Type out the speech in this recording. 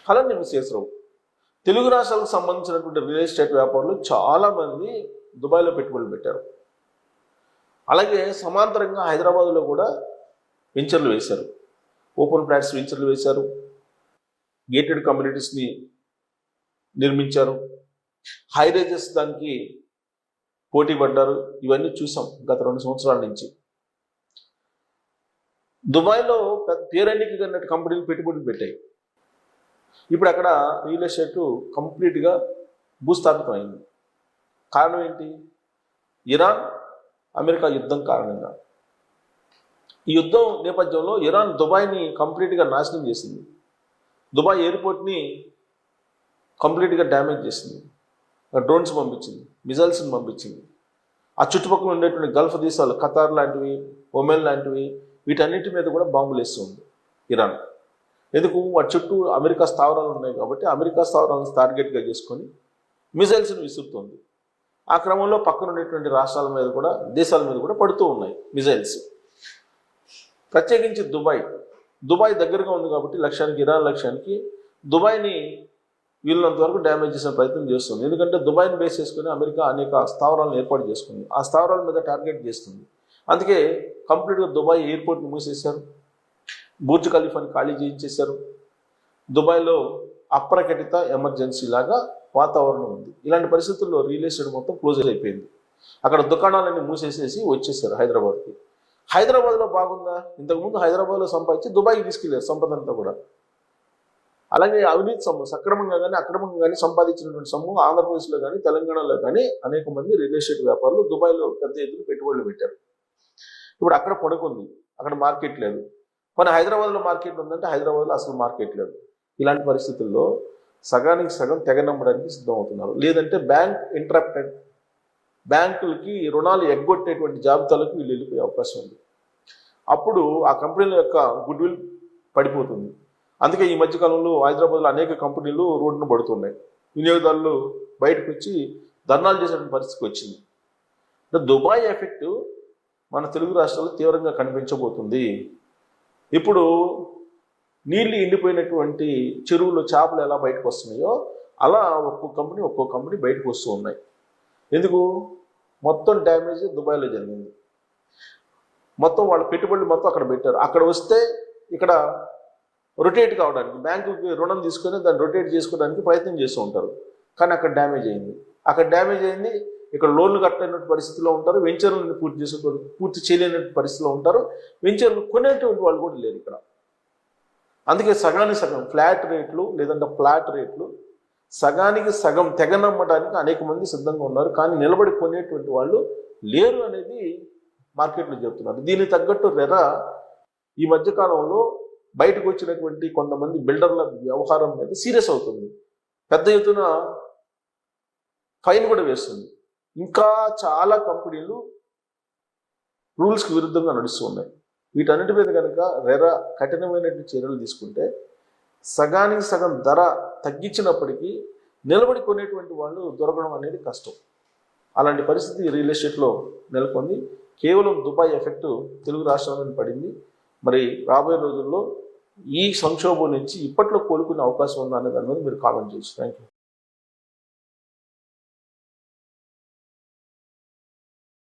కళని విశ్వేశ్వరరావు తెలుగు రాష్ట్రాలకు సంబంధించినటువంటి రియల్ ఎస్టేట్ వ్యాపారులు చాలామంది దుబాయ్లో పెట్టుబడులు పెట్టారు. అలాగే సమాంతరంగా హైదరాబాద్లో కూడా వెంచర్లు వేశారు. ఓపెన్ ప్లాట్స్ వెంచర్లు వేశారు, గేటెడ్ కమ్యూనిటీస్ని నిర్మించారు, హై రైజెస్ దానికి పోటీ పడ్డారు. ఇవన్నీ చూసాం గత 2 సంవత్సరాల నుంచి. దుబాయ్లో పేరెండికి కన్నట్టు కంపెనీలు పెట్టుబడులు పెట్టాయి. ఇప్పుడు అక్కడ రియల్ ఎస్టేట్ కంప్లీట్గా భూస్థాపితం అయింది. కారణం ఏంటి? ఇరాన్ అమెరికా యుద్ధం కారణంగా. ఈ యుద్ధం నేపథ్యంలో ఇరాన్ దుబాయ్ని కంప్లీట్గా నాశనం చేసింది. దుబాయ్ ఎయిర్పోర్ట్ని కంప్లీట్గా డ్యామేజ్ చేసింది. డ్రోన్స్ పంపించింది, మిజైల్స్ని పంపించింది. ఆ చుట్టుపక్కల ఉండేటువంటి గల్ఫ్ దేశాలు, ఖతార్ లాంటివి, ఒమెన్ లాంటివి, వీటన్నిటి మీద కూడా బాంబులు వేస్తుంది ఇరాన్. ఎందుకు? వాటి చుట్టూ అమెరికా స్థావరాలు ఉన్నాయి కాబట్టి అమెరికా స్థావరాలను టార్గెట్గా చేసుకొని మిజైల్స్ని విసురుతుంది. ఆ క్రమంలో పక్కన ఉండేటువంటి రాష్ట్రాల మీద కూడా, దేశాల మీద కూడా పడుతూ ఉన్నాయి మిజైల్స్. ప్రత్యేకించి దుబాయ్ దగ్గరగా ఉంది కాబట్టి ఇరాన్ లక్ష్యానికి దుబాయ్ని వీళ్ళంత వరకు డ్యామేజ్ చేసే ప్రయత్నం చేస్తుంది. ఎందుకంటే దుబాయ్ని బేస్ చేసుకుని అమెరికా అనేక స్థావరాలను ఏర్పాటు చేసుకుంది. ఆ స్థావరాల మీద టార్గెట్ చేస్తుంది. అందుకే కంప్లీట్గా దుబాయ్ ఎయిర్పోర్ట్ని మూసేశారు, బుర్జ్ ఖలీఫాని ఖాళీ చేయించేశారు. దుబాయ్లో అప్రకటిత ఎమర్జెన్సీ లాగా వాతావరణం ఉంది. ఇలాంటి పరిస్థితుల్లో రియల్ ఎస్టేట్ మొత్తం క్లోజ్ అయిపోయింది. అక్కడ దుకాణాలన్నీ మూసేసేసి వచ్చేసారు హైదరాబాద్కి. హైదరాబాద్లో బాగుందా? ఇంతకుముందు హైదరాబాద్లో సంపాదించి దుబాయ్కి తీసుకెళ్లారు సంపద అంతా కూడా. అలాగే అవినీతి సొమ్ము సక్రమంగా కానీ అక్రమంగా కానీ సంపాదించినటువంటి సొమ్ము ఆంధ్రప్రదేశ్లో కానీ తెలంగాణలో కానీ అనేక మంది రియల్ ఎస్టేట్ వ్యాపారులు దుబాయ్లో పెద్ద ఎత్తున పెట్టుబడులు పెట్టారు. ఇప్పుడు అక్కడ పడుకుంది, అక్కడ మార్కెట్ లేదు. కానీ హైదరాబాద్లో మార్కెట్ ఉందంటే హైదరాబాద్లో అసలు మార్కెట్ లేదు. ఇలాంటి పరిస్థితుల్లో సగానికి సగం తెగ నమ్మడానికి సిద్ధమవుతున్నారు. లేదంటే బ్యాంకులకి రుణాలు ఎగ్గొట్టేటువంటి జాబితాలకు వీళ్ళు వెళ్ళిపోయే అవకాశం ఉంది. అప్పుడు ఆ కంపెనీల యొక్క గుడ్ విల్ పడిపోతుంది. అందుకే ఈ మధ్యకాలంలో హైదరాబాద్లో అనేక కంపెనీలు రోడ్డును పడుతున్నాయి. వినియోగదారులు బయటకు వచ్చి ధర్నాలు చేసేటువంటి పరిస్థితికి వచ్చింది. దుబాయ్ ఎఫెక్ట్ మన తెలుగు రాష్ట్రాల్లో తీవ్రంగా కనిపించబోతుంది. ఇప్పుడు నీళ్లు ఎండిపోయినటువంటి చెరువులో చేపలు ఎలా బయటకు వస్తున్నాయో అలా ఒక్కో కంపెనీ బయటకు వస్తూ ఉన్నాయి. ఎందుకు? మొత్తం డ్యామేజ్ దుబాయ్లో జరిగింది. మొత్తం వాళ్ళ పెట్టుబడులు మొత్తం అక్కడ పెట్టారు. అక్కడ వస్తే ఇక్కడ రొటేట్ కావడానికి, బ్యాంకుకి రుణం తీసుకొని దాన్ని రొటేట్ చేసుకోవడానికి ప్రయత్నం చేస్తూ ఉంటారు. కానీ అక్కడ డ్యామేజ్ అయింది. ఇక్కడ లోన్లు కట్టలేనటువంటి పరిస్థితిలో ఉంటారు. వెంచర్లను పూర్తి చేయలేనటువంటి పరిస్థితిలో ఉంటారు. వెంచర్లు కొనేటువంటి వాళ్ళు కూడా లేరు ఇక్కడ. అందుకే సగానికి సగం ఫ్లాట్ రేట్లు లేదంటే ఫ్లాట్ రేట్లు సగానికి సగం తెగ నమ్మడానికి అనేక మంది సిద్ధంగా ఉన్నారు. కానీ నిలబడి కొనేటువంటి వాళ్ళు లేరు అనేది మార్కెట్లో చెప్తున్నారు. దీనికి తగ్గట్టు రెరా ఈ మధ్యకాలంలో బయటకు వచ్చినటువంటి కొంతమంది బిల్డర్ల వ్యవహారం మీద సీరియస్ అవుతుంది. పెద్ద ఎత్తున ఫైన్ కూడా వేస్తుంది. ఇంకా చాలా కంపెనీలు రూల్స్కి విరుద్ధంగా నడుస్తూ ఉన్నాయి. వీటన్నిటి మీద కనుక రెరా కఠినమైనటువంటి చర్యలు తీసుకుంటే సగానికి సగం ధర తగ్గించినప్పటికీ నిలబడి కొనేటువంటి వాళ్ళు దొరకడం అనేది కష్టం. అలాంటి పరిస్థితి రియల్ ఎస్టేట్లో నెలకొంది. కేవలం దుబాయ్ ఎఫెక్ట్ తెలుగు రాష్ట్రాల పడింది. మరి రాబోయే రోజుల్లో ఈ సంక్షోభం నుంచి ఇప్పట్లో కోలుకునే అవకాశం ఉందా అనే దాని మీద మీరు కామెంట్ చేయొచ్చు. Thank you.